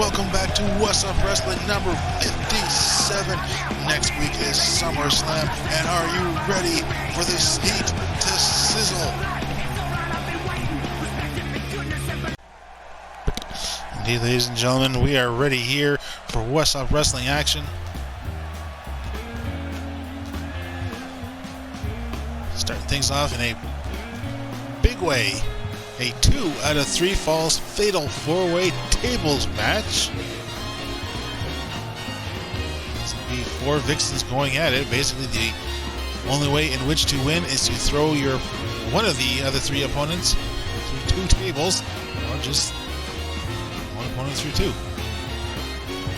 Welcome back to Whassup Wrestling number 57. Next week is Summerslam, and are you ready for this heat to sizzle? Indeed, ladies and gentlemen, we are ready here for Whassup Wrestling action. Starting things off in a big way. A 2 out of 3 falls fatal 4-way tables match. This will be 4 vixens going at it. Basically, the only way in which to win is to throw one of the other 3 opponents through 2 tables, or just one opponent through 2.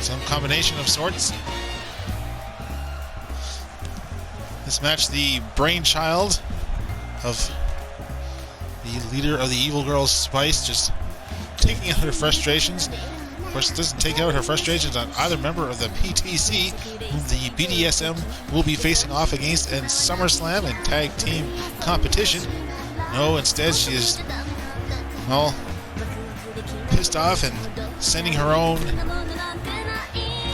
Some combination of sorts. This match, the brainchild of the leader of the Evil Girls, Spice, just taking out her frustrations. Of course, it doesn't take out her frustrations on either member of the PTC, whom the BDSM will be facing off against in SummerSlam and tag team competition. No, instead she is, well, pissed off and sending her own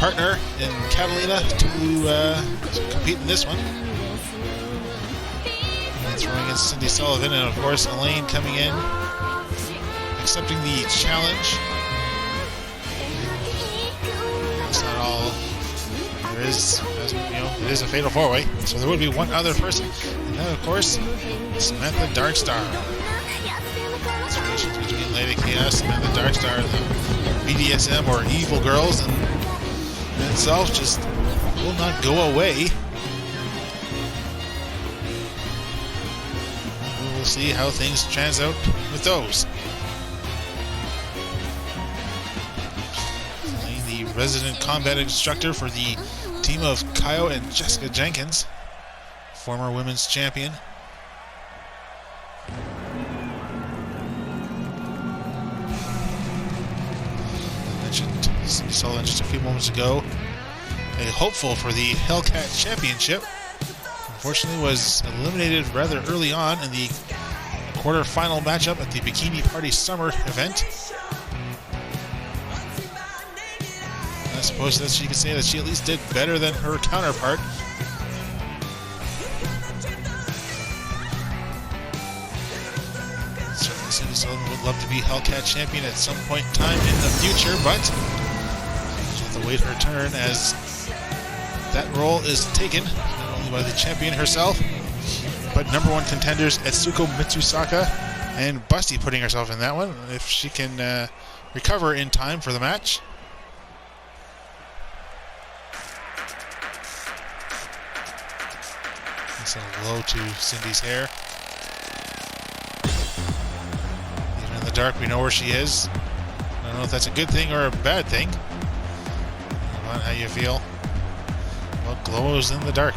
partner in Katalina to compete in this one. Throwing in SUllivan, and of course Alleyne coming in, accepting the challenge. That's not all there is, as you know, it is a fatal 4-way, so there would be one other person, and then of course Samantha Darkstar. Situations between Lady Chaos, Samantha Darkstar, the BDSM or Evil Girls, and in itself just will not go away. We'll see how things trans out with those. The resident combat instructor for the team of Kyo and Jessica Jenkins, former women's champion. I mentioned SUllivan just a few moments ago, a hopeful for the Hellcat Championship. Unfortunately, was eliminated rather early on in the quarter-final matchup at the Bikini Party Summer event. I suppose that she could say that she at least did better than her counterpart. Certainly, SUllivan would love to be Hellcat champion at some point in time in the future, but she'll have to wait her turn as that role is taken by the champion herself, but number 1 contenders Etsuko Mitsusaka, and Busty putting herself in that one if she can recover in time for the match. That's a blow to Cyndi's hair. Even in the dark, we know where she is. I don't know if that's a good thing or a bad thing. How about how you feel? What glows in the dark?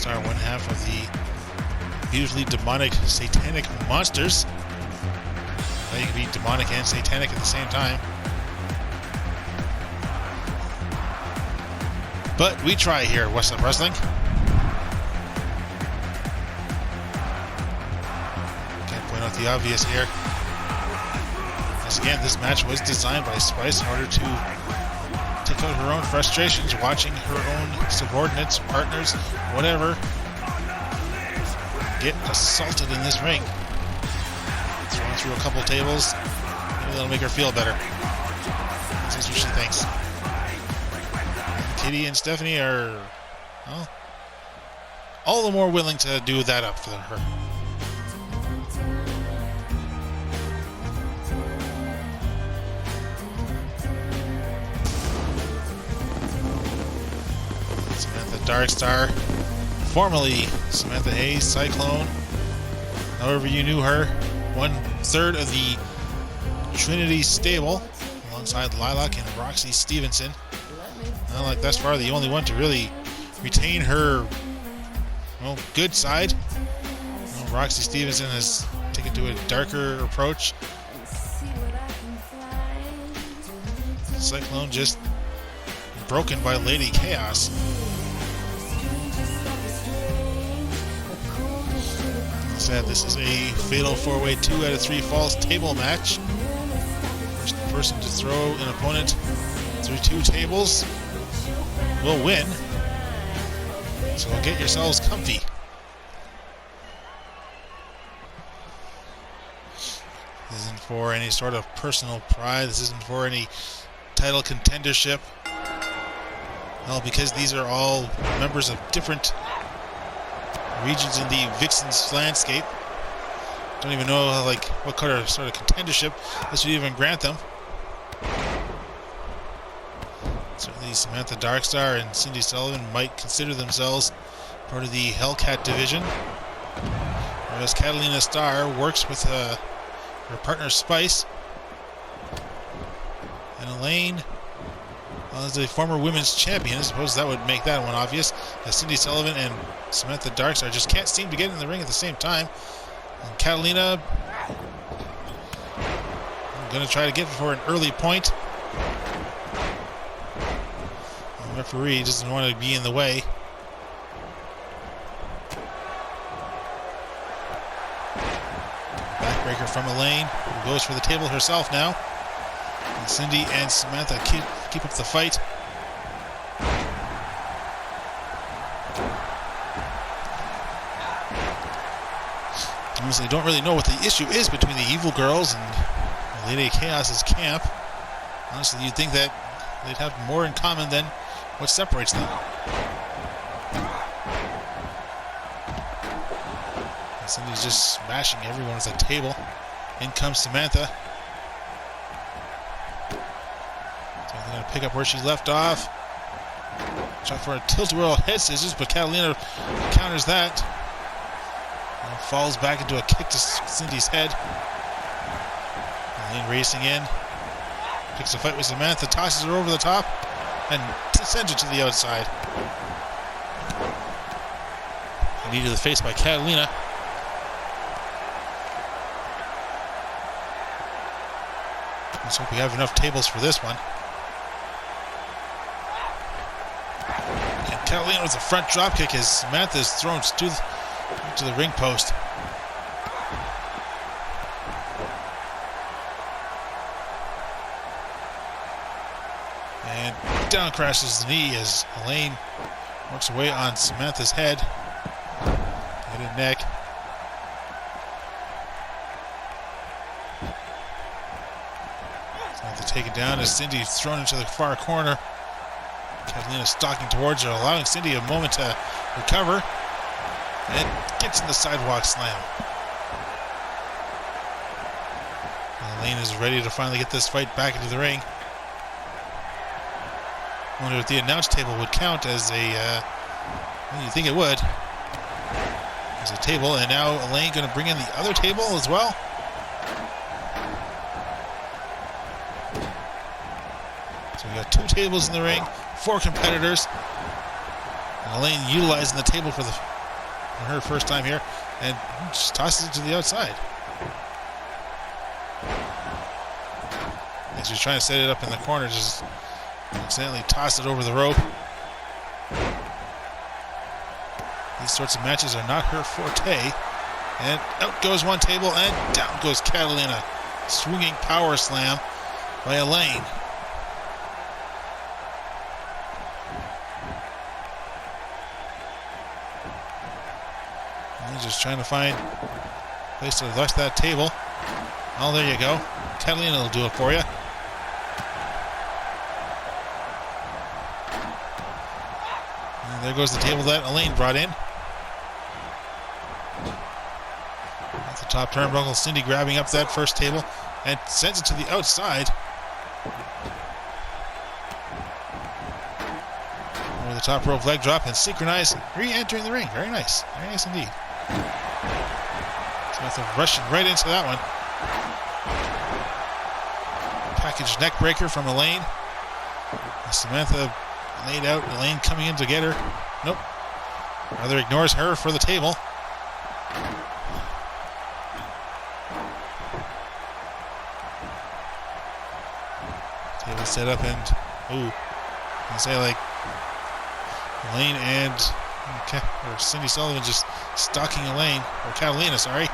One half of the beautifully demonic satanic monsters. Well, you can be demonic and satanic at the same time. But we try here at Whassup Wrestling. Can't point out the obvious here. As again, this match was designed by Spice in order to take out her own frustrations, watching her own subordinates, partners, whatever, get assaulted in this ring. Thrown through a couple tables, maybe that'll make her feel better. That's what she thinks. Kitty and Stephanie are, well, all the more willing to do that up for her. Darkstar, formerly Samantha Hayes, Cyclone, however you knew her, 1/3 of the Trinity stable, alongside Lilac and Roxie Stevenson. Well, like thus far, the only one to really retain her, well, good side. Well, Roxie Stevenson has taken to a darker approach. Cyclone just broken by Lady Chaos. Said this is a fatal 4-way 2 out of 3 falls table match. First person to throw an opponent through 2 tables will win. So get yourselves comfy. This isn't for any sort of personal pride. This isn't for any title contendership. Well, because these are all members of different regions in the Vixens landscape. Don't even know how, like, what kind of sort of contendership this would even grant them. Certainly Samantha Darkstar and Cyndi Sullivan might consider themselves part of the Hellcat division, whereas Katalina Star works with her partner Spice. And Alleyne, well, as a former women's champion, I suppose that would make that one obvious. Cyndi Sullivan and Samantha Darkstar just can't seem to get in the ring at the same time. And Katalina, I'm going to try to get for an early point. The referee doesn't want to be in the way. Backbreaker from Alleyne, who goes for the table herself now. And Cyndi and Samantha keep up the fight. Honestly, I don't really know what the issue is between the Evil Girls and Lady Chaos's camp. Honestly, you'd think that they'd have more in common than what separates them. And Cyndi's just smashing everyone at the table. In comes Samantha. So they're going to pick up where she left off. Try for a tilt-a-whirl head scissors, but Katalina counters that. And falls back into a kick to Cyndi's head. Alleyne racing in. Picks a fight with Samantha, tosses her over the top, and sends it to the outside. A knee to the face by Katalina. Let's hope we have enough tables for this one. And Katalina with a front dropkick as Samantha is thrown to the ring post. And down crashes the knee as Alleyne works away on Samantha's head and neck. Samantha taken down as Cyndi is thrown into the far corner. Katalina stalking towards her, allowing Cyndi a moment to recover, and gets in the sidewalk slam. Alleyne is ready to finally get this fight back into the ring. I wonder if the announce table would count as a, well, you think it would, as a table. And now Alleyne going to bring in the other table as well. So we got 2 tables in the ring, 4 competitors. And Alleyne utilizing the table for her first time here, and just tosses it to the outside. And she's trying to set it up in the corner, just accidentally toss it over the rope. These sorts of matches are not her forte. And out goes one table, and down goes Katalina. Swinging power slam by Alleyne. And he's just trying to find a place to rush that table. Oh, there you go. Katalina will do it for you. There goes the table that Alleyne brought in. At the top turnbuckle, Cyndi grabbing up that first table and sends it to the outside. Over the top rope leg drop and synchronized, re-entering the ring. Very nice. Very nice indeed. Samantha rushing right into that one. Package neck breaker from Alleyne. Samantha laid out, Alleyne coming in to get her. Nope. Rather ignores her for the table. Table set up and, ooh, I say, like, Alleyne and Cyndi Sullivan just stalking Alleyne, or Katalina, sorry.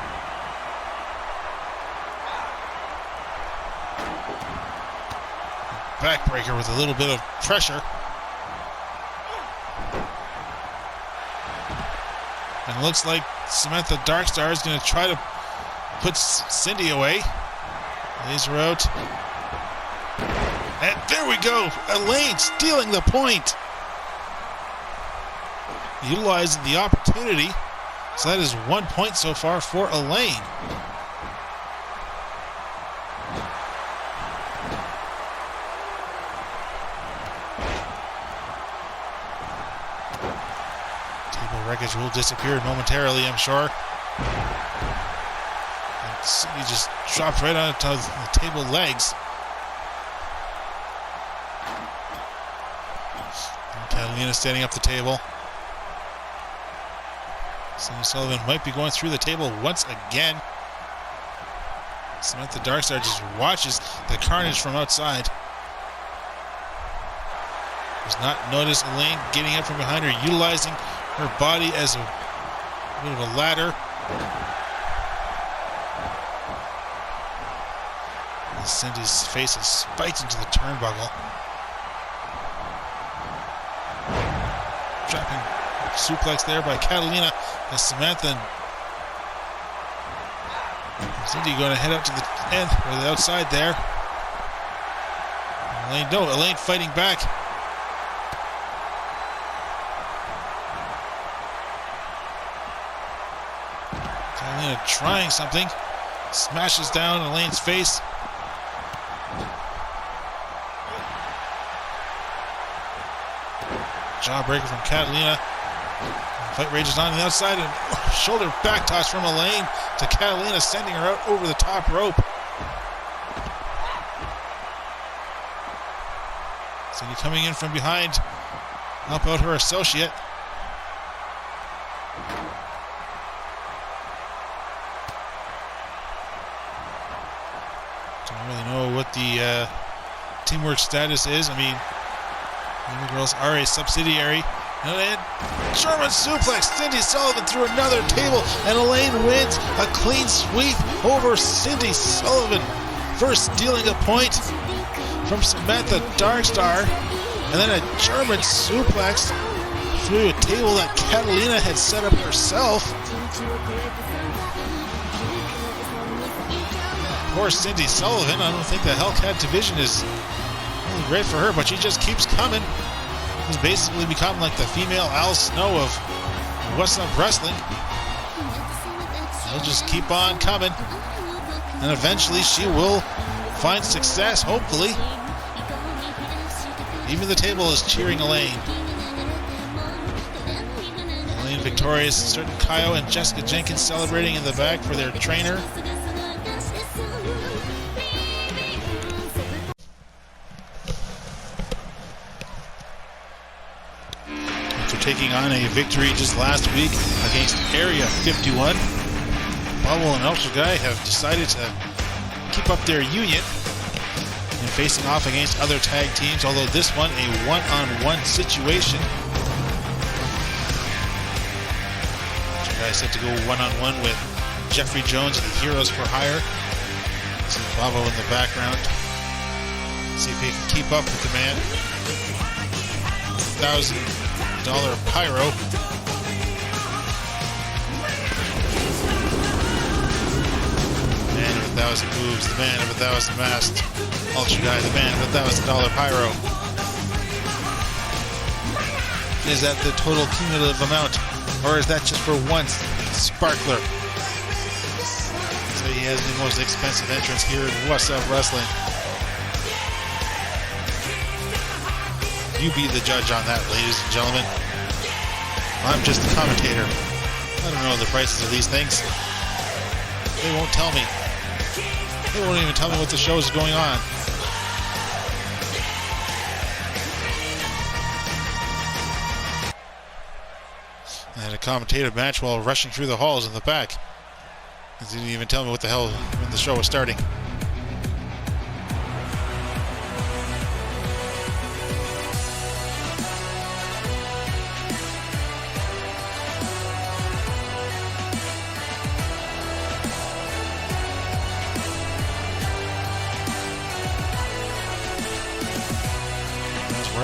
Backbreaker with a little bit of pressure. And it looks like Samantha Darkstar is going to try to put Cyndi away. Lays her out. And there we go. Alleyne stealing the point. Utilizing the opportunity. So that is 1 point so far for Alleyne. Table wreckage will disappear momentarily, I'm sure. And Cyndi just dropped right onto the table legs. And Katalina standing up the table. Cyndi Sullivan might be going through the table once again. Samantha Darkstar just watches the carnage from outside. Does not notice Alleyne getting up from behind her, utilizing her body as a bit of a ladder. And Cyndi's face is spiked into the turnbuckle. Dropping suplex there by Katalina as Samantha and Cyndi going to head up to the end or the outside there. Alleyne fighting back. Katalina trying something. Smashes down Alleyne's face. Jawbreaker from Katalina. Fight rages on the outside and shoulder back toss from Alleyne to Katalina, sending her out over the top rope. Cyndi coming in from behind, help out her associate. Don't really know what the teamwork status is. I mean, the girls are a subsidiary. And German suplex, Cyndi Sullivan through another table, and Alleyne wins a clean sweep over Cyndi Sullivan. First stealing a point from Samantha Darkstar, and then a German suplex through a table that Katalina had set up herself. Poor Cyndi Sullivan, I don't think the Hellcat division is really great for her, but she just keeps coming. Has basically become like the female Al Snow of Whassup Wrestling. She'll just keep on coming, and eventually she will find success, hopefully. Even the table is cheering Alleyne. Alleyne victorious. Certain Kaio and Jessica Jenkins celebrating in the back for their trainer. Taking on a victory just last week against Area 51. Bobbo and Ultra Guy have decided to keep up their union and facing off against other tag teams, although this one a one-on-one situation. Ultra Guy set to go one-on-one with Jeffrey Jones and the Heroes for Hire. See Bobbo in the background. See if he can keep up with the man. $1,000 pyro. Man of 1,000 moves, the man of 1,000 masks. Ultra Guy, the man of $1,000 pyro. Is that the total cumulative amount, or is that just for one sparkler? So he has the most expensive entrance here in Whassup Wrestling. You be the judge on that, ladies and gentlemen. I'm just the commentator. I don't know the prices of these things. They won't tell me. They won't even tell me what the show is going on. I had a commentative match while rushing through the halls in the back. They didn't even tell me what the hell when the show was starting.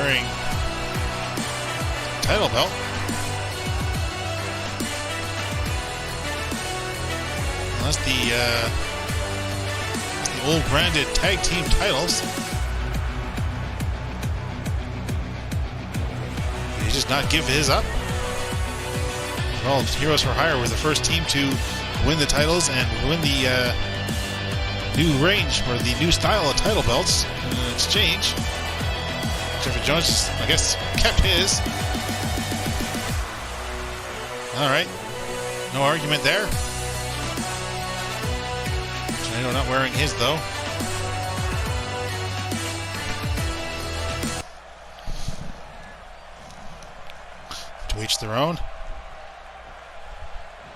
wearing title belt. Well, that's the old branded tag team titles. Did he just not give his up? Well, Heroes for Hire were the first team to win the titles and win the new range or the new style of title belts in exchange. Jeffrey Jones, I guess, kept his. Alright. No argument there. Tornado not wearing his, though. To each their own.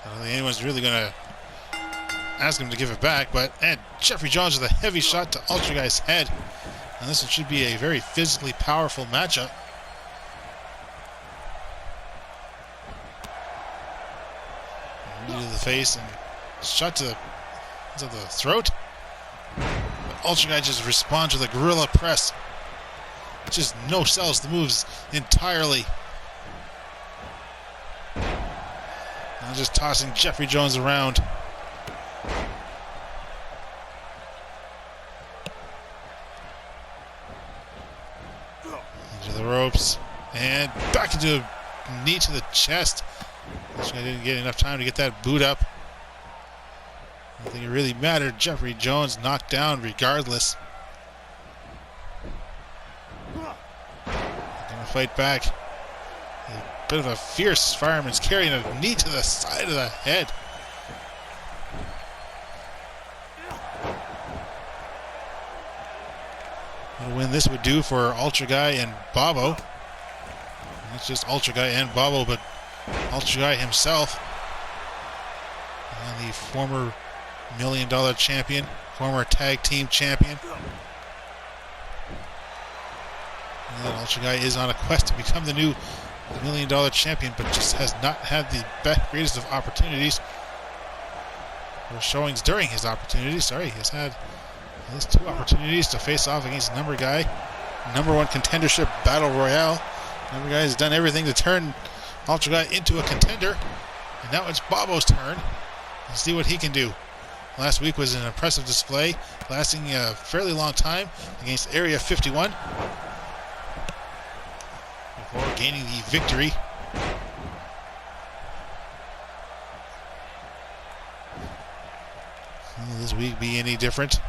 I don't think anyone's really going to ask him to give it back, and Jeffrey Jones with a heavy shot to Ultra Guy's head. And this one should be a very physically powerful matchup. Knee to the face and shot to the throat. But Ultra Guy just responds with a gorilla press. Just no sells the moves entirely. And just tossing Jeffrey Jones around. Into the ropes. And back into a knee to the chest. Ultra Guy didn't get enough time to get that boot up. I don't think it really mattered. Jeffrey Jones knocked down regardless. Gonna fight back. A bit of a fierce fireman's carrying a knee to the side of the head. What a win this would do for Ultra Guy and Bobbo. Not just Ultra Guy and Bobbo, but Ultra Guy himself. And the former $1 million champion, former tag team champion. And Ultra Guy is on a quest to become the new $1 million champion, but just has not had the greatest of opportunities. Or showings during his opportunities. Sorry, he has had at least 2 opportunities to face off against Number Guy. #1 contendership battle royale. Number Guy has done everything to turn Ultra Guy into a contender. And now it's Bobbo's turn. Let's see what he can do. Last week was an impressive display, lasting a fairly long time against Area 51. Before gaining the victory. Will this week be any different?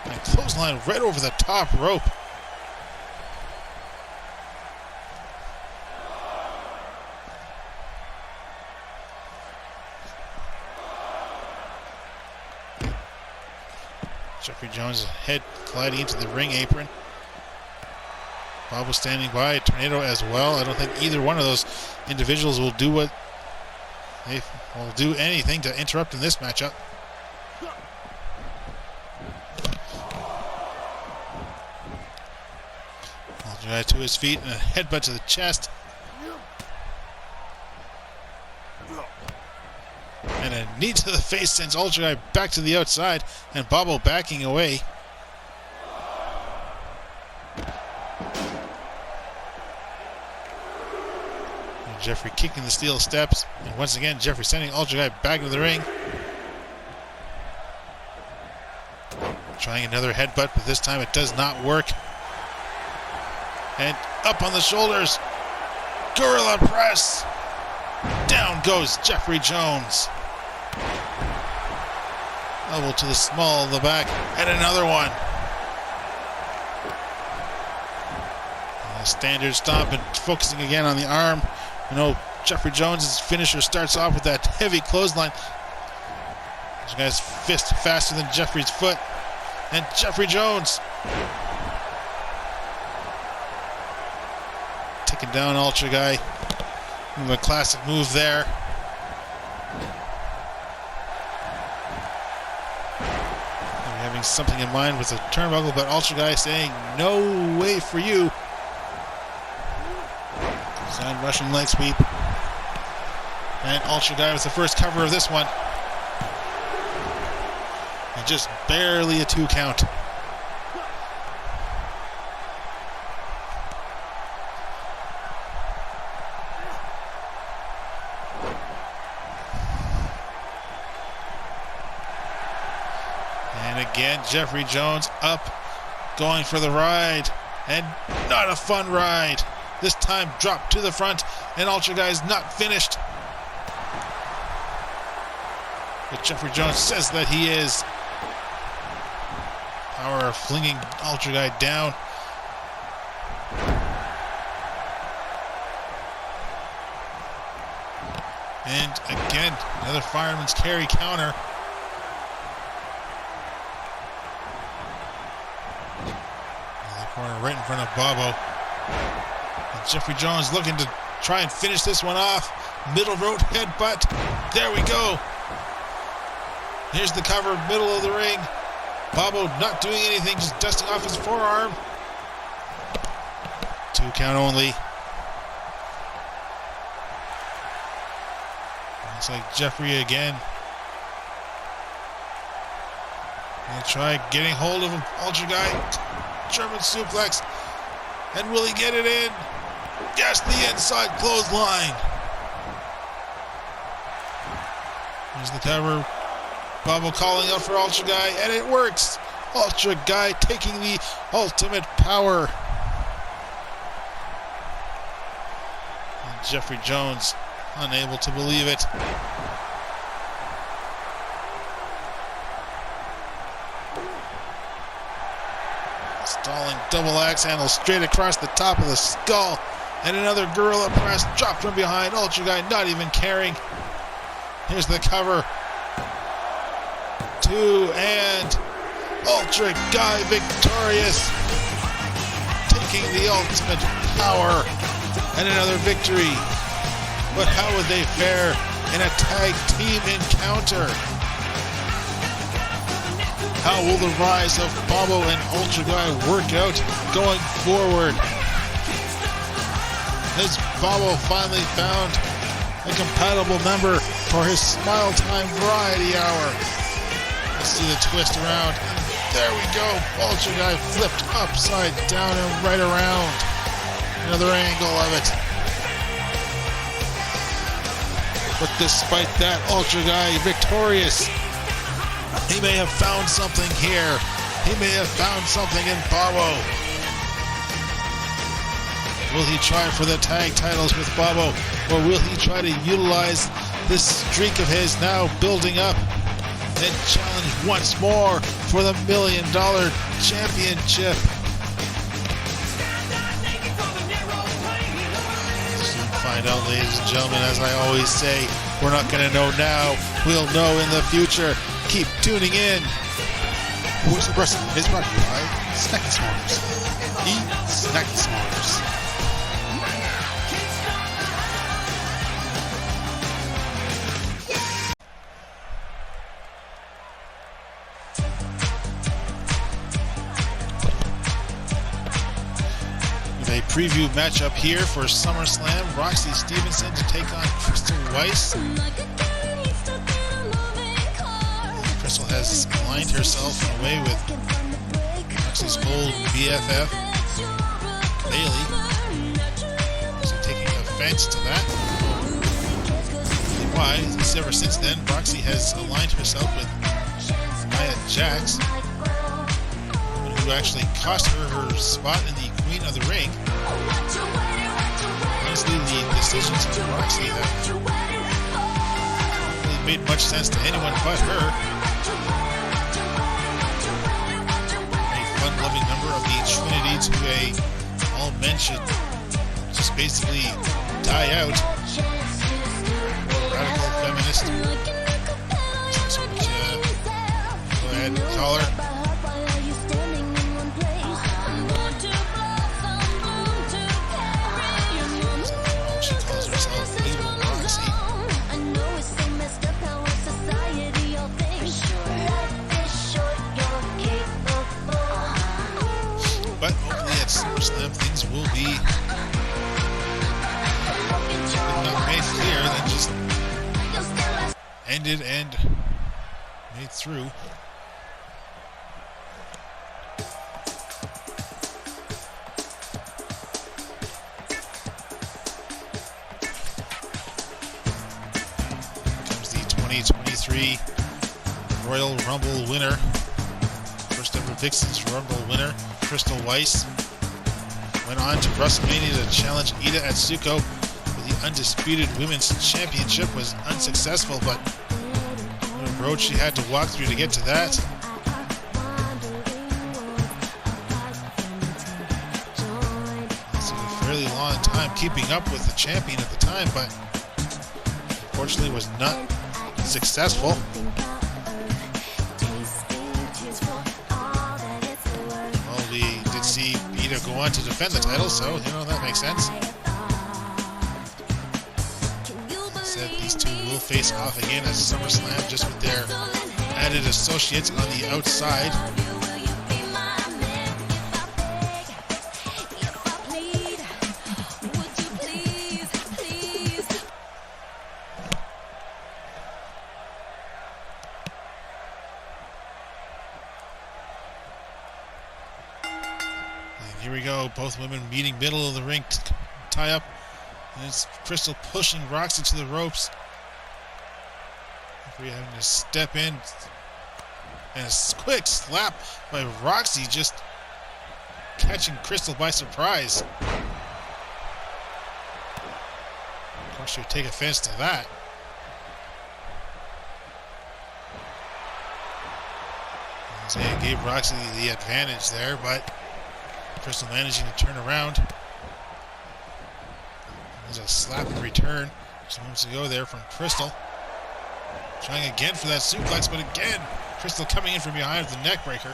And clothesline right over the top rope. Jeffrey Jones' head gliding into the ring apron. Bobbo standing by, Tornado as well. I don't think either one of those individuals will do anything to interrupt in this matchup. Ultra Guy to his feet and a headbutt to the chest. And a knee to the face sends Ultra Guy back to the outside, and Bobbo backing away. And Jeffrey kicking the steel steps, and once again Jeffrey sending Ultra Guy back into the ring. Trying another headbutt, but this time it does not work. And up on the shoulders, gorilla press. Down goes Jeffrey Jones. Elbow to the small of the back, and another one. A standard stomp and focusing again on the arm. You know, Jeffrey Jones' finisher starts off with that heavy clothesline. This guy's fist faster than Jeffrey's foot. And Jeffrey Jones taking down Ultra Guy. A classic move there. They're having something in mind with the turnbuckle, but Ultra Guy saying, no way for you. Side Russian leg sweep. And Ultra Guy with the first cover of this one. And just barely a 2 count. And again, Jeffrey Jones up, going for the ride. And not a fun ride. This time dropped to the front, and Ultra Guy's not finished. But Jeffrey Jones says that he is. Power flinging Ultra Guy down. And again, another fireman's carry counter. In the corner right in front of Bobbo. And Jeffrey Jones looking to try and finish this one off. Middle rope headbutt. There we go. Here's the cover, middle of the ring. Bobbo not doing anything, just dusting off his forearm. 2 count only. Looks like Jeffrey again. Gonna try getting hold of him. Ultra Guy. German suplex. And will he get it in? Yes, the inside clothesline. Here's the cover. Bobbo calling out for Ultra Guy, and it works. Ultra Guy taking the ultimate power. And Jeffrey Jones unable to believe it. Stalling double axe handle straight across the top of the skull. And another gorilla press dropped from behind. Ultra Guy not even caring. Here's the cover. 2 and Ultra Guy victorious. Taking the ultimate power. And another victory. But how would they fare in a tag team encounter? How will the rise of Bobbo and Ultra Guy work out going forward? Has Bobbo finally found a compatible member for his Smile Time Variety Hour? Let's see the twist around. There we go. Ultra Guy flipped upside down and right around. Another angle of it. But despite that, Ultra Guy victorious. He may have found something here. He may have found something in Bobbo. Will he try for the tag titles with Bobbo? Or will he try to utilize this streak of his now building up and challenge once more for the $1 Million Championship? Soon find out, ladies and gentlemen. As I always say, we're not going to know now. We'll know in the future. Keep tuning in. Whassup Wrestling is brought to you by Snacky S'mores. Eat Snacky S'mores. With a preview matchup here for SummerSlam, Roxie Stevenson to take on Krystal Weisz. Krystal has aligned herself in a way with Roxie's old BFF, Bailey. So taking offense to that. Why? Ever since then, Roxie has aligned herself with Nia Jax, who actually cost her spot in the Queen of the Ring. Honestly, the decisions of Roxie have really made much sense to anyone but her. Loving member of the Trinity to all men should just basically die out. Radical feminist. So go ahead and call her. She calls herself Evil Roxie. But hopefully at SummerSlam things will be not made clear, then just ended and made through. Here comes the 2023 Royal Rumble winner, Vixen's Rumble winner, Krystal Weisz, went on to WrestleMania to challenge Ida Atsuko for the undisputed women's championship. Was unsuccessful, but what a road she had to walk through to get to that. This was a fairly long time keeping up with the champion at the time, but unfortunately was not successful. Well, we did see Ida go on to defend the title, so that makes sense. Said these two will face off again at SummerSlam, just with their added associates on the outside. Here we go, both women meeting middle of the ring tie up. And it's Krystal pushing Roxie to the ropes. We're having to step in. And a quick slap by Roxie, just catching Krystal by surprise. Of course, she would take offense to that. Isaiah gave Roxie the advantage there, but Krystal managing to turn around. There's a slap in return. Just moments to go there from Krystal. Trying again for that suplex, but again, Krystal coming in from behind with the neck breaker.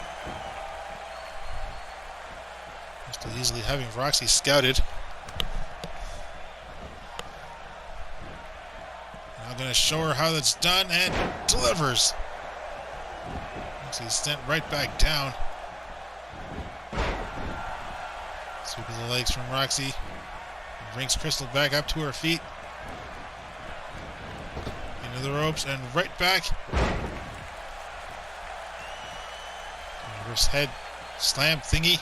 Krystal easily having Roxie scouted. Now going to show her how that's done, and delivers. Roxie sent right back down. Sweep of the legs from Roxie. Brings Krystal back up to her feet. Into the ropes and right back. Reverse head slam thingy.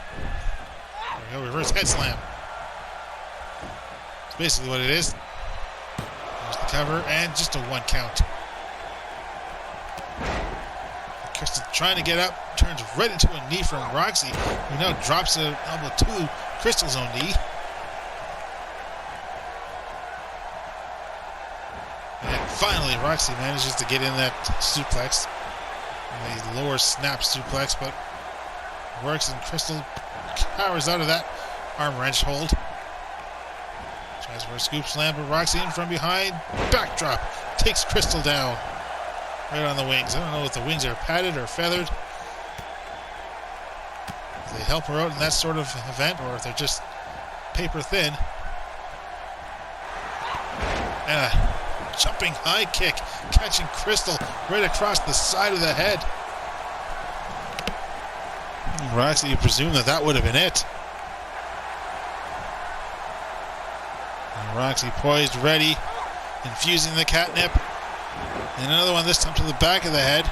There we go, reverse head slam. That's basically what it is. There's the cover and just a 1 count. Krystal trying to get up, turns right into a knee from Roxie, who now drops an elbow to Krystal's own knee. And finally, Roxie manages to get in that suplex. A lower snap suplex, but works, and Krystal powers out of that arm wrench hold. Tries for a scoop slam, but Roxie in from behind. Backdrop takes Krystal down. Right on the wings. I don't know if the wings are padded or feathered. If they help her out in that sort of event, or if they're just paper thin. And a jumping high kick, catching Krystal right across the side of the head. Roxie, you presume that would have been it. And Roxie poised, ready, infusing the catnip. And another one, this time to the back of the head.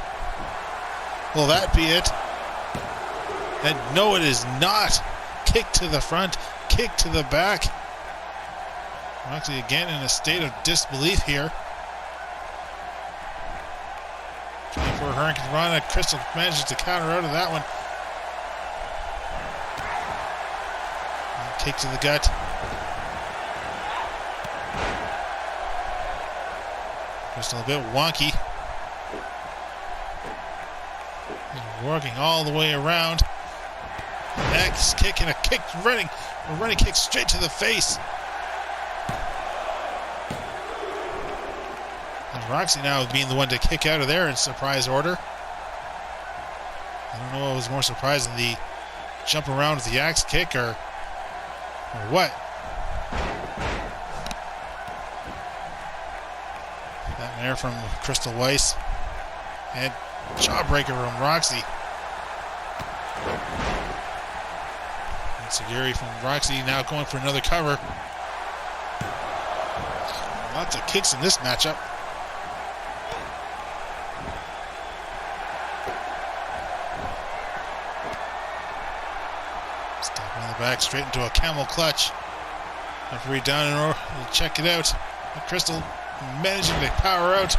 Will that be it? And no, it is not. Kick to the front, kick to the back. Roxie again in a state of disbelief here. Trying for a Hurricane Rana. Krystal manages to counter out of that one. And kick to the gut. Krystal a bit wonky. He's working all the way around. X kick and a running kick straight to the face. And Roxie now being the one to kick out of there in surprise order. I don't know what was more surprising, the jump around with the axe kick or what. That there from Krystal Weisz. And jawbreaker from Roxie. And Sagiri from Roxie now going for another cover. Lots of kicks in this matchup. Step on the back, straight into a camel clutch. Referee down and we'll check it out. And Krystal managing to power out.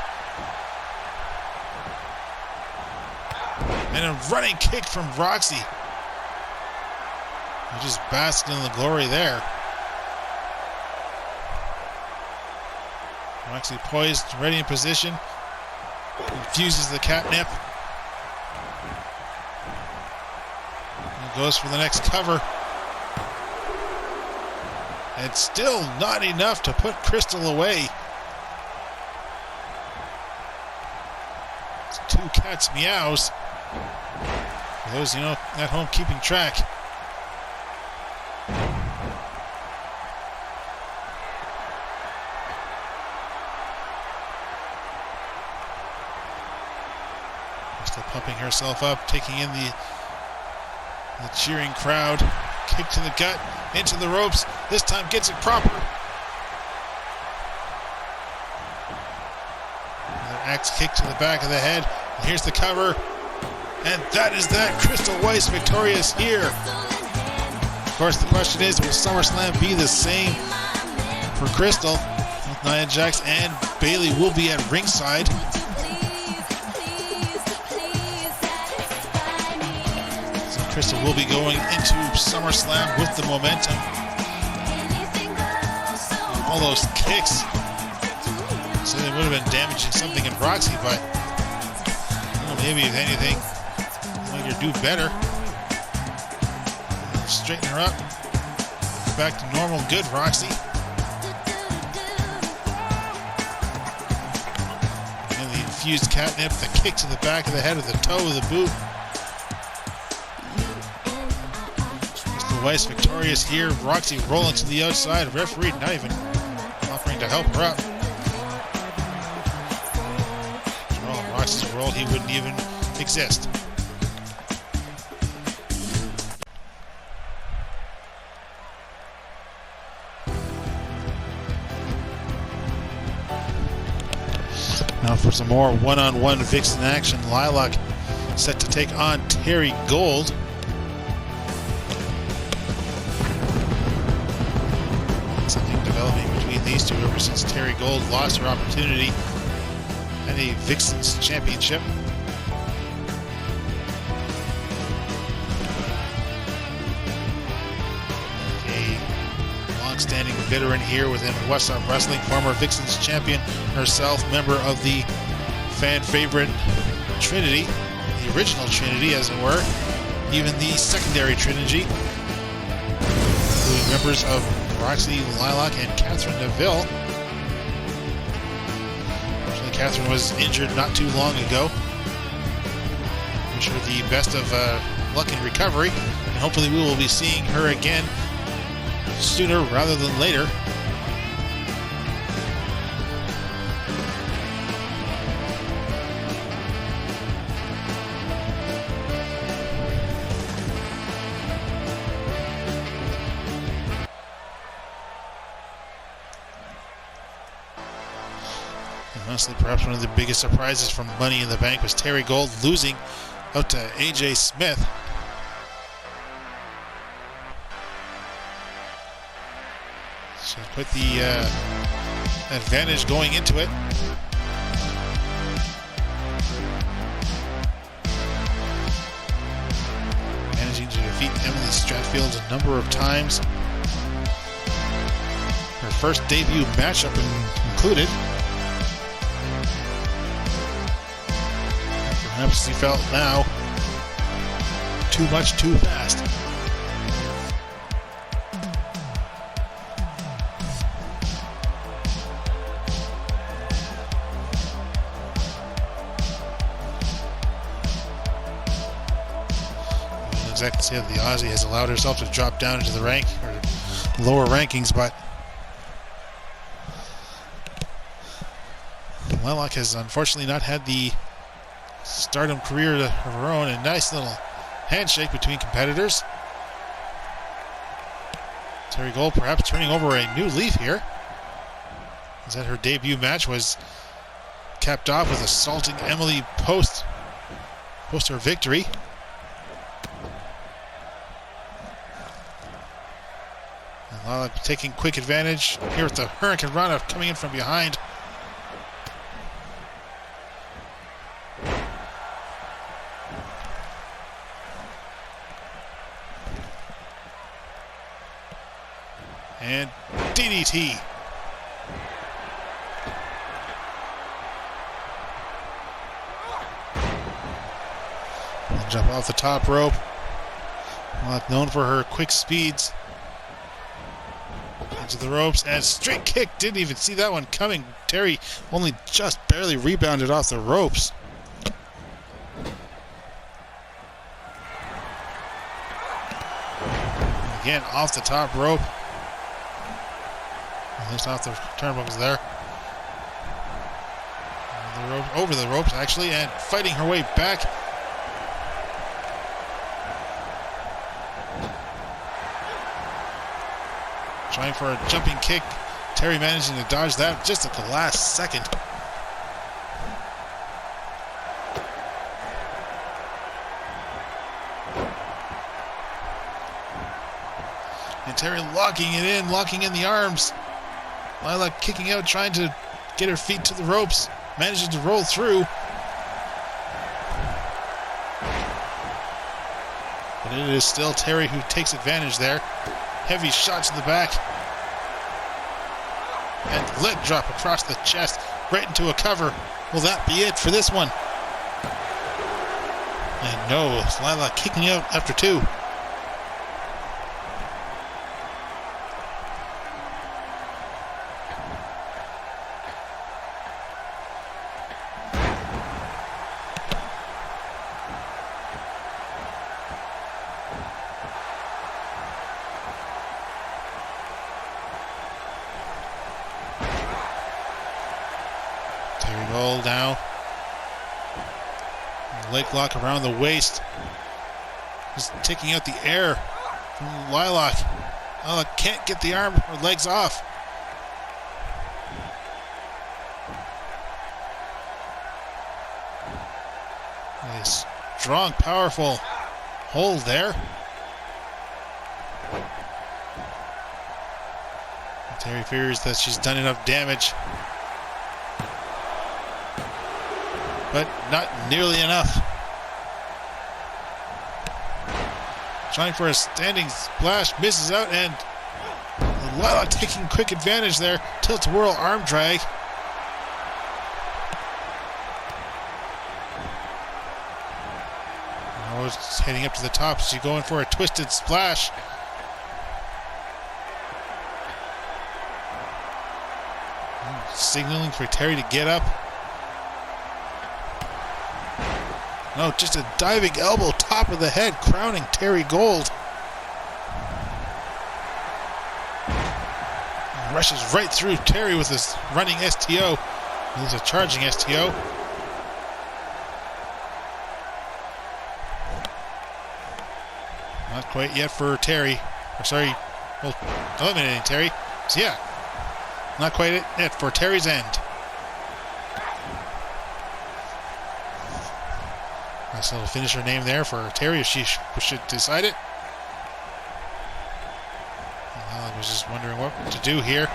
And a running kick from Roxie. They're just basking in the glory there. Roxie poised, ready in position. Infuses the catnip. And goes for the next cover. It's still not enough to put Krystal away. It's 2 cats meows. For those at home keeping track. Still pumping herself up, taking in the cheering crowd. Kick to the gut, into the ropes. This time gets it proper. Another axe kick to the back of the head. And here's the cover. And that is that. Krystal Weisz victorious here. Of course, the question is, will SummerSlam be the same for Krystal? Both Nia Jax and Bayley will be at ringside. Krystal will be going into SummerSlam with the momentum. All those kicks. So they would have been damaging something in Roxie, but maybe if anything, make her do better. Straighten her up. Back to normal. Good, Roxie. And the infused catnip, the kick to the back of the head with the toe of the boot. Weisz victorious here. Roxie rolling to the outside. Referee not even offering to help her up. After all, Roxie's world, he wouldn't even exist. Now for some more one-on-one Vixen action. Lilac set to take on Terri Golde. Something developing between these two ever since Terri Golde lost her opportunity at a Vixen's Championship. A long-standing veteran here within Whassup Wrestling, former Vixen's champion herself, member of the fan favorite Trinity, the original Trinity as it were, even the secondary Trinity, including members of Roxie, Lilac, and Catherine Neville. Unfortunately, Catherine was injured not too long ago. Wish her the best of luck in recovery, and hopefully we will be seeing her again sooner rather than later. Honestly, perhaps one of the biggest surprises from Money in the Bank was Terri Golde losing out to AJ Smith. So put the advantage going into it. Managing to defeat Emily Stratfield a number of times. Her first debut matchup included. Perhaps he felt now too much too fast. I don't exactly say that the Aussie has allowed herself to drop down into the rank or lower rankings, but Lilac has unfortunately not had the stardom career of her own. A nice little handshake between competitors. Terri Golde perhaps turning over a new leaf here, as that her debut match was capped off with assaulting Emily post her victory. And Lilac taking quick advantage here with the Hurricane Rana coming in from behind. And DDT. Jump off the top rope. Known for her quick speeds. Into the ropes and straight kick. Didn't even see that one coming. Terri only just barely rebounded off the ropes. Again, off the top rope. At least off the turnbuckles there. Over the ropes, actually, and fighting her way back. Trying for a jumping kick. Terri managing to dodge that just at the last second. And Terri locking it in, locking in the arms. Lilac kicking out, trying to get her feet to the ropes. Manages to roll through. But it is still Terri who takes advantage there. Heavy shot to the back. And leg drop across the chest, right into a cover. Will that be it for this one? And no, Lilac kicking out after two. Golde now. Leg lock around the waist. Just taking out the air from Lilac. Lilac can't get the arm or legs off. A strong, powerful hold there. Terri fears that she's done enough damage. But not nearly enough. Trying for a standing splash, misses out, and Lilac taking quick advantage there. Tilt-a-whirl arm drag. Now it's heading up to the top. She's going for a twisted splash. Signaling for Terri to get up. No, just a diving elbow, top of the head, crowning Terri Golde. Rushes right through Terri with his running STO. He's a charging STO. Not quite yet for Terri. Well, eliminating Terri. So yeah, not quite yet for Terri's end. Nice little finisher name there for Terri if she should decide it. I was just wondering what to do here.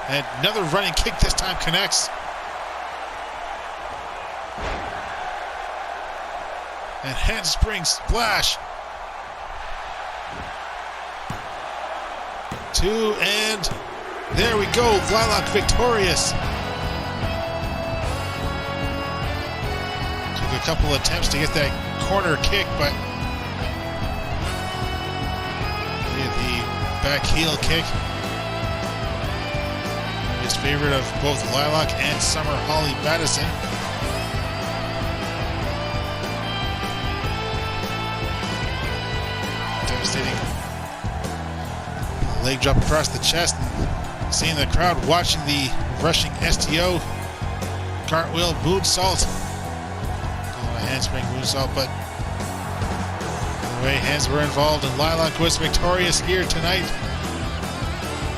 And another running kick, this time connects. And handspring splash. 2, and there we go. Lilac victorious. A couple attempts to get that corner kick, but the back heel kick. His favorite of both Lilac and Summer Holly Madison. Devastating leg drop across the chest. And seeing the crowd watching the rushing STO cartwheel moonsault. Handspring moonsault, but anyway, hands were involved, and Lilac was victorious here tonight.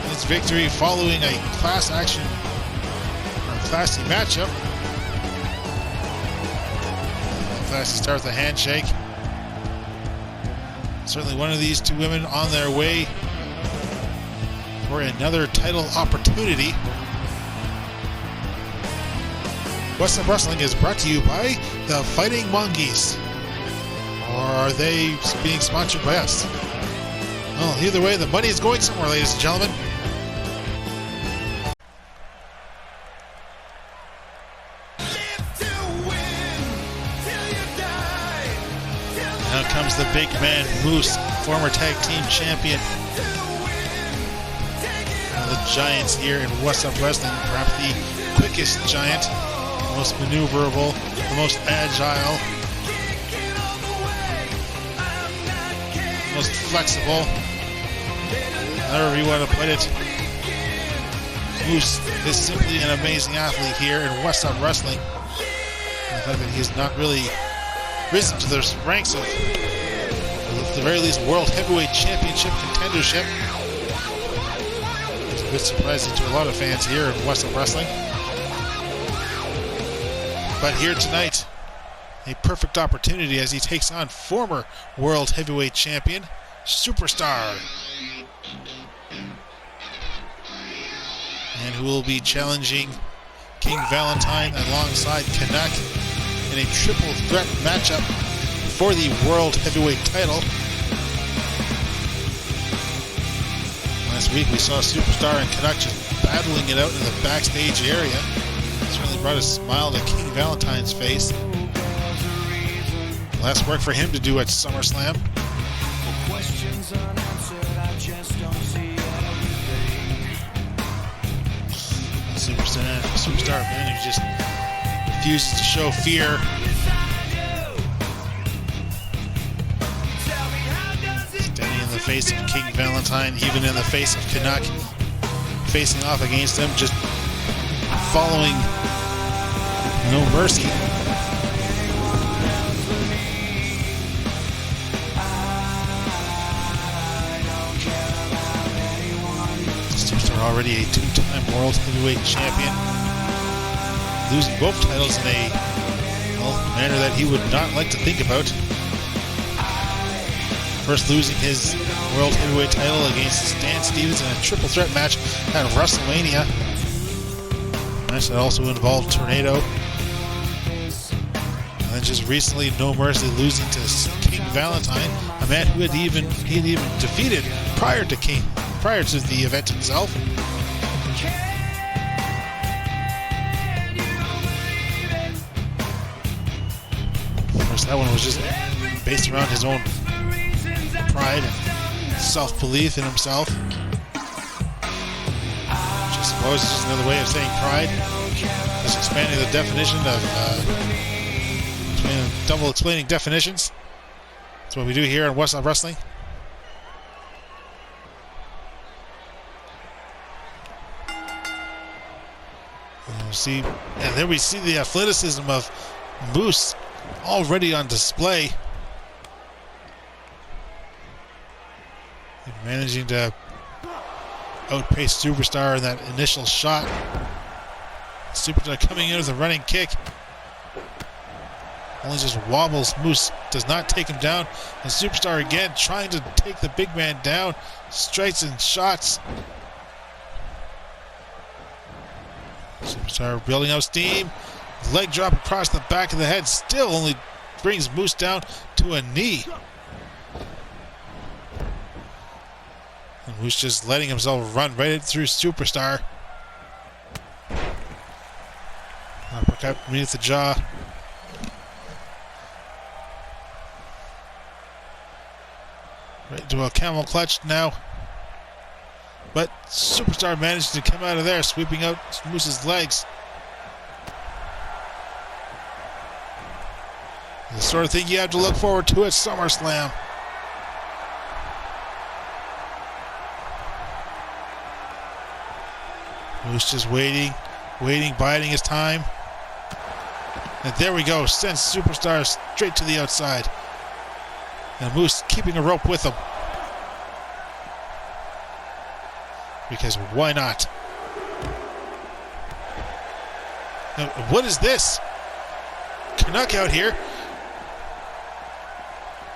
Its victory following a classy matchup. Classy start with a handshake. Certainly one of these two women on their way for another title opportunity. Whassup Wrestling is brought to you by the Fighting Monkeys. Or are they being sponsored by us? Well, either way, the money is going somewhere, ladies and gentlemen. comes the big man, Moose, former tag team champion. One of the giants here in Whassup Wrestling, perhaps the quickest giant, the most maneuverable, the most agile, the most flexible, however you want to put it. Moose is simply an amazing athlete here in Whassup Wrestling. And the fact that he has not really risen to the ranks of, at the very least, World Heavyweight Championship contendership. It's a bit surprising to a lot of fans here in Whassup Wrestling. But here tonight, a perfect opportunity as he takes on former World Heavyweight Champion, Superstar. And who will be challenging King Valentine alongside Canuck in a triple threat matchup for the World Heavyweight title. Last week we saw Superstar and Canuck just battling it out in the backstage area. Certainly brought a smile to King Valentine's face. Last work for him to do at Summerslam. Superstar man who just refuses to show fear. Standing in the face of King Valentine, even in the face of Canuck, facing off against him, just following no mercy. Superstar already a two-time World Heavyweight Champion, losing both titles in a manner that he would not like to think about. First losing his World Heavyweight title against Stevenson in a triple threat match at WrestleMania. A match that also involved Tornado. And then just recently, No Mercy losing to King Valentine, a man who he had even defeated prior to the event itself. Of course, that one was just based around his own pride and self-belief in himself. Which I suppose is just another way of saying pride. Just expanding the definition of double explaining definitions. That's what we do here on Whassup Wrestling. And there we see the athleticism of Moose already on display. Managing to outpace Superstar in that initial shot. Superstar coming in with a running kick. Only just wobbles. Moose does not take him down. And Superstar again trying to take the big man down. Strikes and shots. Superstar building up steam. Leg drop across the back of the head. Still only brings Moose down to a knee. And Moose just letting himself run right through Superstar. Uppercut beneath the jaw. Right into a camel clutch now. But Superstar managed to come out of there, sweeping out Moose's legs. The sort of thing you have to look forward to at SummerSlam. Moose just waiting, biding his time. And there we go, sends Superstar straight to the outside. And Moose keeping a rope with him. Because why not? Now, what is this? Canuck out here.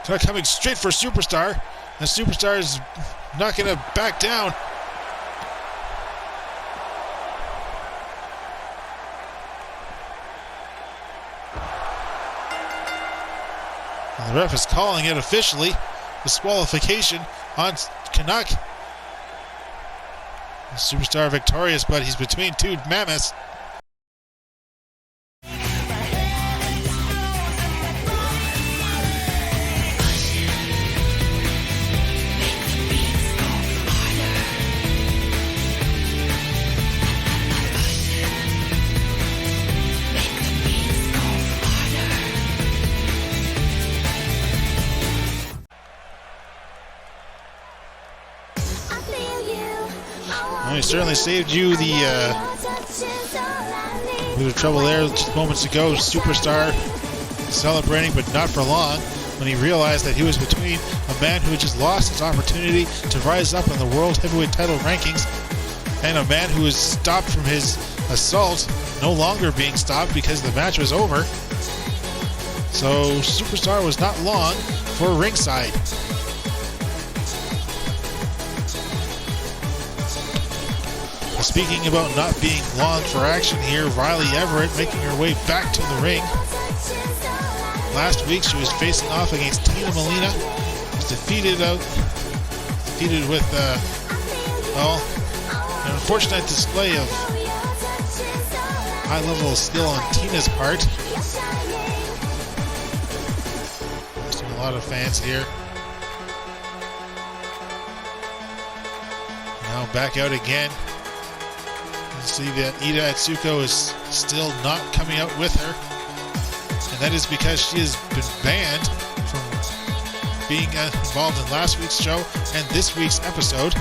Canuck coming straight for Superstar. And Superstar is not going to back down. And the ref is calling it officially. Disqualification on Canuck. Superstar victorious, but he's between two mammoths. certainly saved you the bit of trouble there just moments ago. Superstar celebrating, but not for long, when he realized that he was between a man who had just lost his opportunity to rise up in the World Heavyweight title rankings and a man who was stopped from his assault, no longer being stopped because the match was over. So Superstar was not long for ringside. Speaking about not being long for action here, Riley Everett making her way back to the ring. Last week she was facing off against Tina Molina. Was defeated with an unfortunate display of high level of skill on Tina's part. There's a lot of fans here. Now back out again. You see that Ida Atsuko is still not coming out with her. And that is because she has been banned from being involved in last week's show and this week's episode.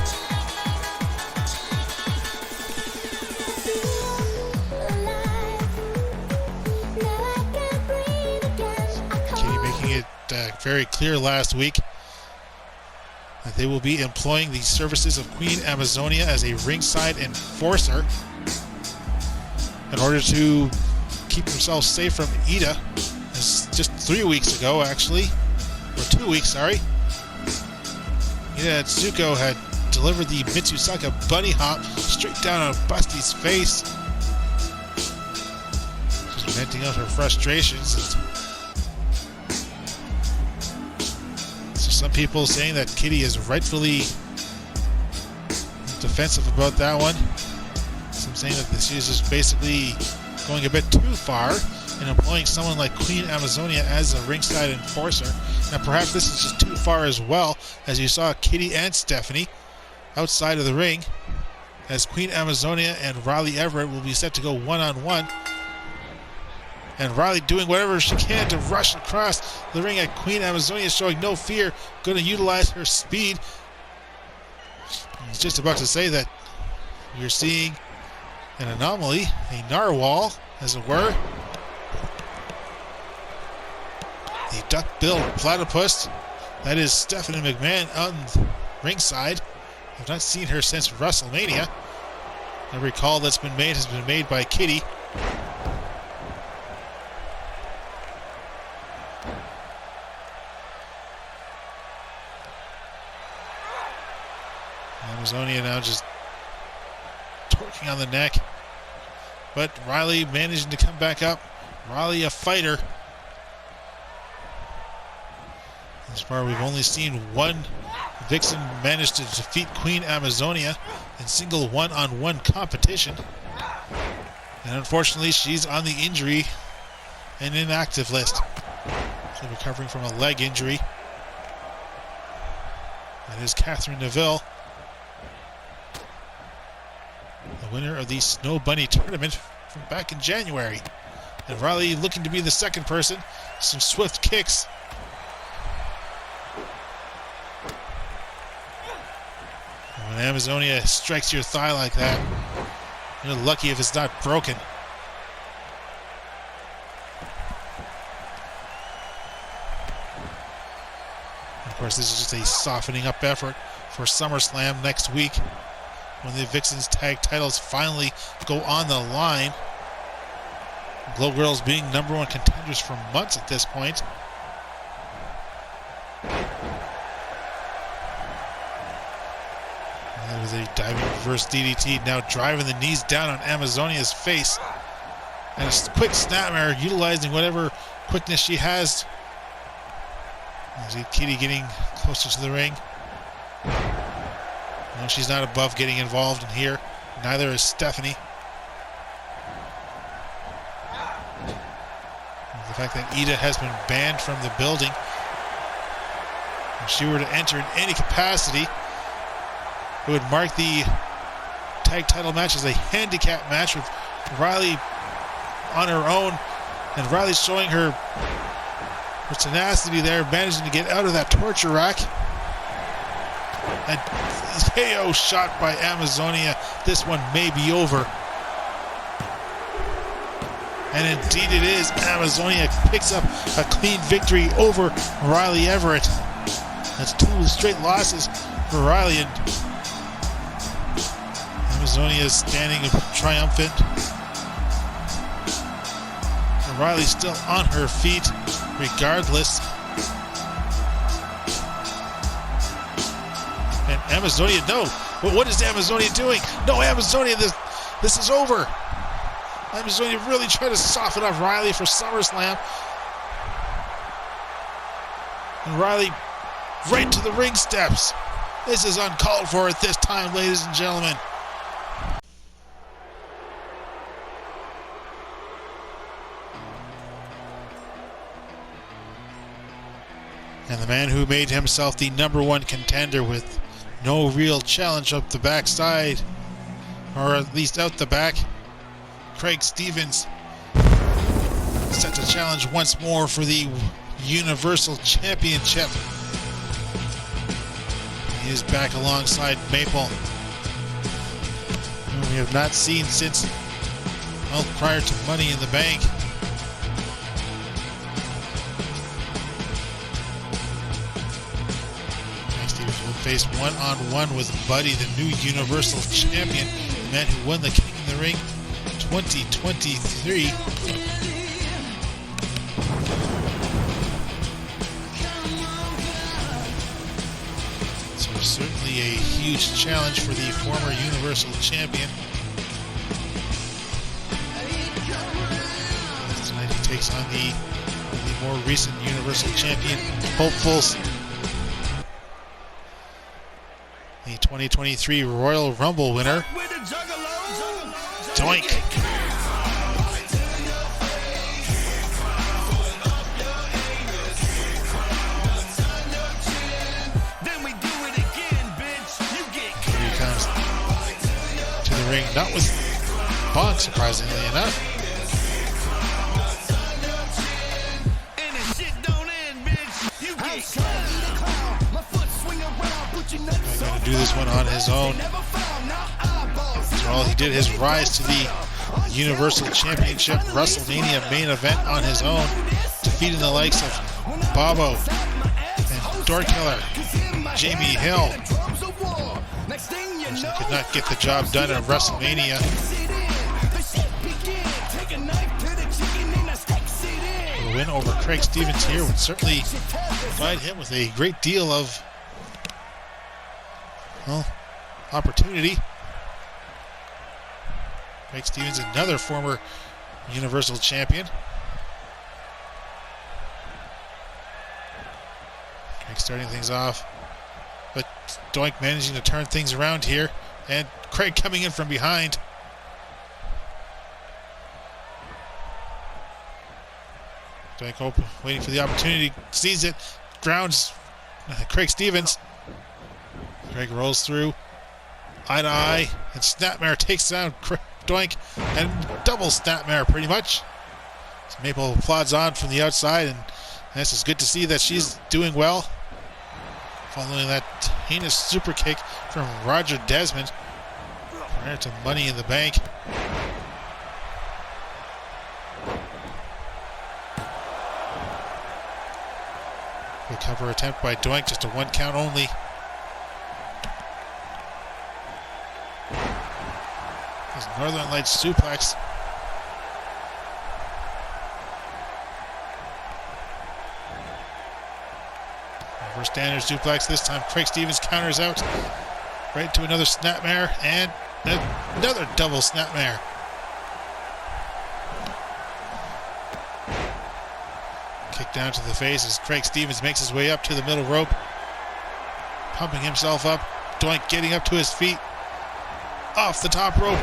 Katie making it very clear last week that they will be employing the services of Queen Amazonia as a ringside enforcer in order to keep themselves safe from Ida. Just 3 weeks ago, actually, or 2 weeks, sorry, Ida Atsuko had delivered the Mitsusaka bunny hop straight down on Busty's face. She's venting out her frustrations. So some people saying that Kitty is rightfully defensive about that one. Some saying that she's just basically going a bit too far in employing someone like Queen Amazonia as a ringside enforcer. And perhaps this is just too far as well, as you saw Kitty and Stephanie outside of the ring, as Queen Amazonia and Riley Everett will be set to go one-on-one. And Riley doing whatever she can to rush across the ring at Queen Amazonia, showing no fear, going to utilize her speed. He's just about to say that you're seeing an anomaly, a narwhal, as it were. The duck-billed platypus. That is Stephanie McMahon on ringside. I've not seen her since WrestleMania. Every call that's been made has been made by Kitty. Amazonia now just torquing on the neck. But Riley managing to come back up. Riley a fighter. Thus far we've only seen one Vixen manage to defeat Queen Amazonia in single one-on-one competition. And unfortunately she's on the injury and inactive list. She's recovering from a leg injury. That is Catherine Neville, the winner of the Snow Bunny tournament from back in January. And Riley looking to be the second person. Some swift kicks. And when Amazonia strikes your thigh like that, you're lucky if it's not broken. Of course, this is just a softening up effort for SummerSlam next week, when the Vixens tag titles finally go on the line. Glow Girls being #1 contenders for months at this point. That was a diving reverse DDT, now driving the knees down on Amazonia's face. And a quick snapmare, utilizing whatever quickness she has. You see Kitty getting closer to the ring. No, she's not above getting involved in here. Neither is Stephanie. The fact that Ida has been banned from the building. If she were to enter in any capacity, it would mark the tag title match as a handicap match with Riley on her own. And Riley showing her tenacity there, managing to get out of that torture rack. A KO shot by Amazonia. This one may be over. And indeed it is. Amazonia picks up a clean victory over Riley Everett. That's 2 straight losses for Riley. And Amazonia is standing triumphant. And Riley's still on her feet regardless. And Amazonia, no. But what is Amazonia doing? No, Amazonia, this is over. Amazonia really tried to soften up Riley for SummerSlam. And Riley right to the ring steps. This is uncalled for at this time, ladies and gentlemen. And the man who made himself the #1 contender with no real challenge up the backside, or at least out the back, Craig Stevens, set to challenge once more for the Universal Championship. He is back alongside Maple, whom we have not seen since, well, prior to Money in the Bank. Craig Stevens will face one-on-one with Buddy, the new Universal Champion, the man who won the King in the Ring 2023. So certainly a huge challenge for the former Universal Champion. Tonight he takes on the more recent Universal Champion hopefuls, the 2023 Royal Rumble winner, Doink. Here he comes to the ring, not with Bond, surprisingly enough. He's going to do this one on his own. After all, he did his rise to the Universal Championship WrestleMania main event on his own, defeating the likes of Bobbo and Dorkiller, Jamie Hill. He could not get the job done at WrestleMania. A win over Craig Stevens here would certainly provide him with a great deal of, well, opportunity. Craig Stevens, another former Universal Champion. Craig starting things off, but Doink managing to turn things around here, and Craig coming in from behind. Doink open, waiting for the opportunity, sees it, grounds Craig Stevens. Craig rolls through, eye to eye, and Snapmare takes down Doink, and double Snapmare pretty much. So Maple plods on from the outside, and this is good to see that she's doing well, following that heinous super kick from Roger Desmond prior to Money in the Bank. Good cover attempt by Doink, just a 1 count only. Northern Lights suplex. Reverse standard suplex. This time Craig Stevens counters out right to another Snapmare and another double Snapmare. Kick down to the face as Craig Stevens makes his way up to the middle rope, pumping himself up. Doink getting up to his feet off the top rope,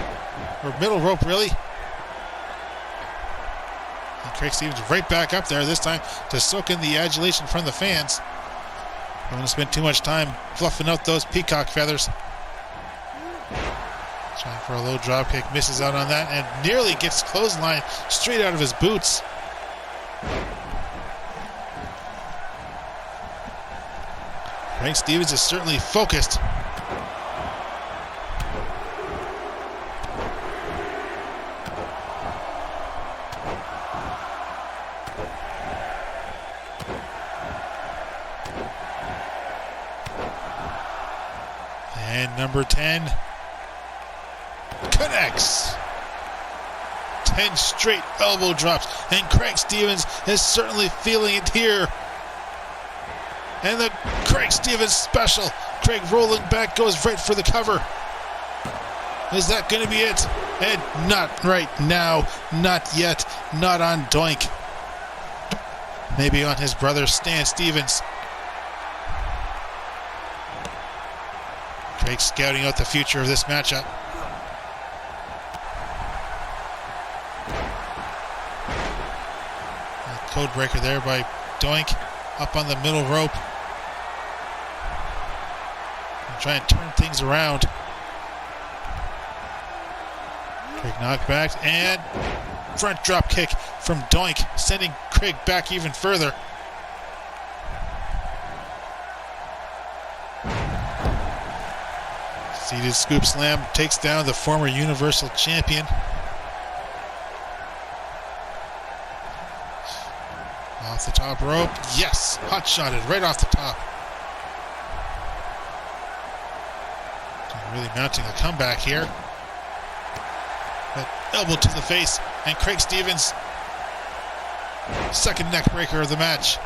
or middle rope really. And Craig Stevens right back up there, this time to soak in the adulation from the fans. Don't want to spend too much time fluffing out those peacock feathers. Trying for a low drop kick, misses out on that, and nearly gets clothesline straight out of his boots. Frank Stevens is certainly focused. And number 10 connects. 10 straight elbow drops, and Craig Stevens is certainly feeling it here. And the Craig Stevens special. Craig rolling back, goes right for the cover. Is that going to be it? And not right now. Not yet. Not on Doink. Maybe on his brother Stan Stevens. Craig scouting out the future of this matchup. Code breaker there by Doink, up on the middle rope. And try and turn things around. Craig knocked back and front drop kick from Doink, sending Craig back even further. Seated scoop slam takes down the former Universal Champion. Off the top rope. Yes! Hot shotted right off the top. Really mounting a comeback here. But elbow to the face. And Craig Stevens, second neck breaker of the match.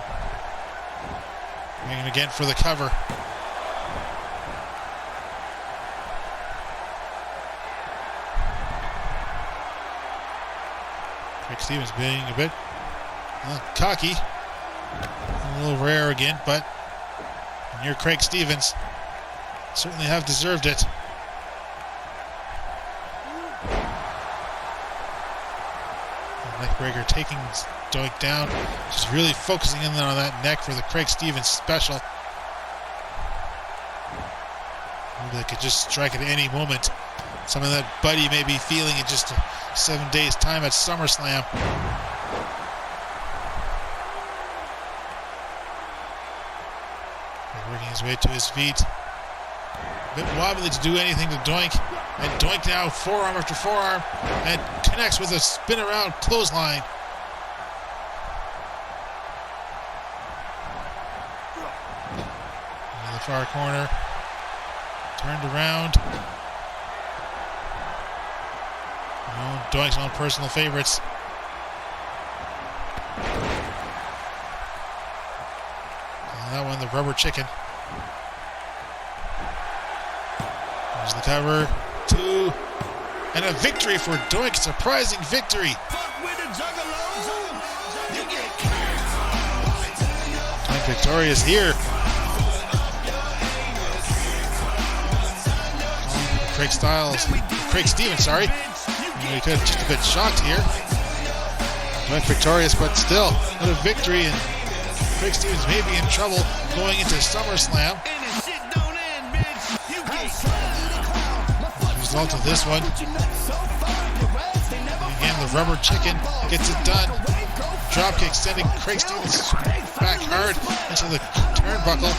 Bringing again for the cover. Craig Stevens being a bit cocky, a little rare again, but near Craig Stevens, certainly have deserved it. Neckbreaker taking Doink down, just really focusing in on that neck for the Craig Stevens special. Maybe they could just strike at any moment. Something that Buddy may be feeling in just 7 days' time at Summerslam. Working his way to his feet. A bit wobbly to do anything to Doink. And Doink now forearm after forearm and connects with a spin around clothesline. In the far corner. Turned around. Doink's own personal favorites. And that one, the rubber chicken. There's the cover. 2. And a victory for Doink. Surprising victory. Doink victorious here. Craig Stevens, sorry. He could have just a bit shocked here. Doink victorious, but still, what a victory. And Craig Stevens may be in trouble going into SummerSlam. The result of this one. Again, the rubber chicken gets it done. Dropkick sending Craig Stevens back hard into the turnbuckle.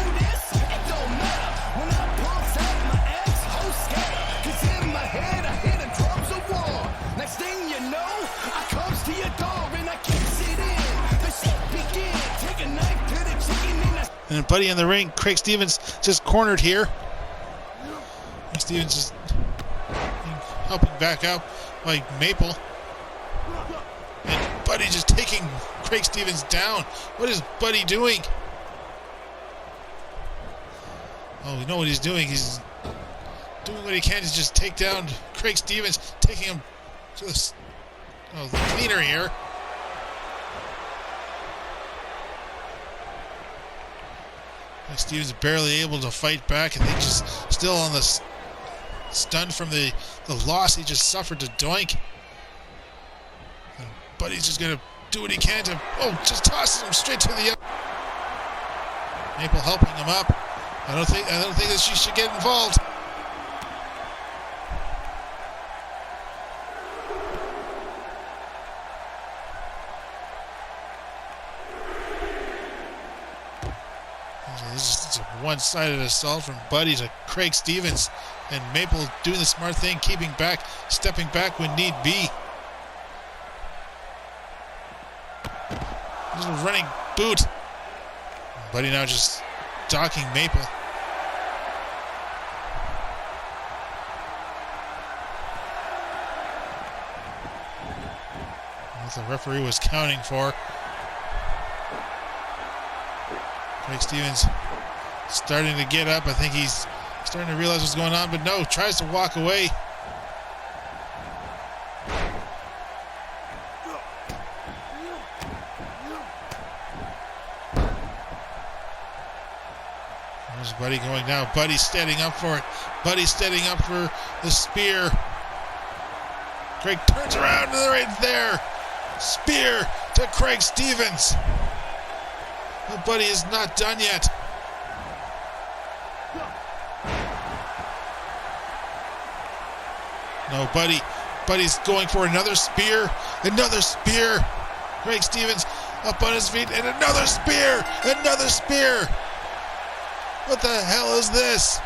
And Buddy in the ring, Craig Stevens just cornered here. Craig Stevens just helping back up by Maple. And Buddy just taking Craig Stevens down. What is Buddy doing? Oh, you know what he's doing. He's doing what he can to just take down Craig Stevens, taking him to the cleaner here. Stevens barely able to fight back, and they just still on the stunned from the loss he just suffered to Doink. But he's just gonna do what he can to just tosses him straight to the Maple helping him up. I don't think that she should get involved. This is It's a one-sided assault from Buddy to Craig Stevens. And Maple doing the smart thing, keeping back, stepping back when need be. There's a running boot. Buddy now just docking Maple. What the referee was counting for. Craig Stevens starting to get up. I think he's starting to realize what's going on, but no, tries to walk away. There's Buddy going now. Buddy standing up for it. Buddy standing up for the spear. Craig turns around and right there. Spear to Craig Stevens. But Buddy is not done yet. No, Buddy's going for another spear. Another spear. Craig Stevens up on his feet and another spear. Another spear. What the hell is this?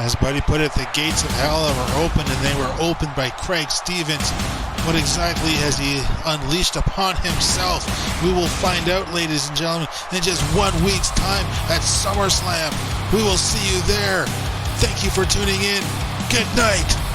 As Buddy put it, the gates of hell were open, and they were opened by Craig Stevens. What exactly has he unleashed upon himself? We will find out, ladies and gentlemen, in just 1 week's time at SummerSlam. We will see you there. Thank you for tuning in. Good night.